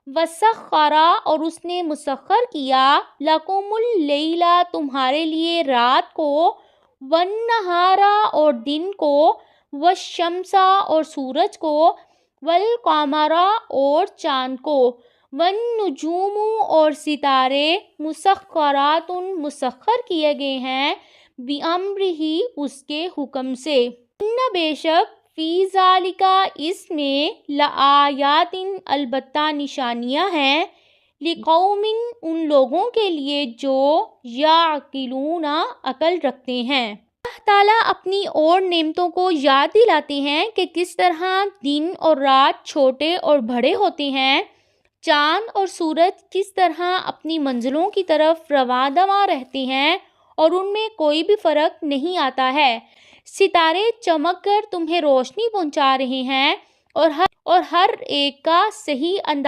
وسخرا اور اس نے مسخر کیا لکم اللیلا تمہارے لیے رات کو والنہارا اور دن کو والشمسا اور سورج کو والقمرا اور چاند کو والنجوم اور ستارے مسخرات مسخر کیے گئے ہیں بِأَمْرِهِ اس کے حکم سے ان بے شک فی ذالک اس میں لآیات البتہ نشانیاں ہیں لقوم ان لوگوں کے لیے جو یعقلون عقل رکھتے ہیں۔ اللہ تعالیٰ اپنی اور نعمتوں کو یاد دلاتے ہیں کہ کس طرح دن اور رات چھوٹے اور بڑے ہوتے ہیں، چاند اور سورج کس طرح اپنی منزلوں کی طرف رواں دواں رہتے ہیں اور ان میں کوئی بھی فرق نہیں آتا ہے، ستارے چمک کر تمہیں روشنی پہنچا رہے ہیں اور ہر ایک کا صحیح انداز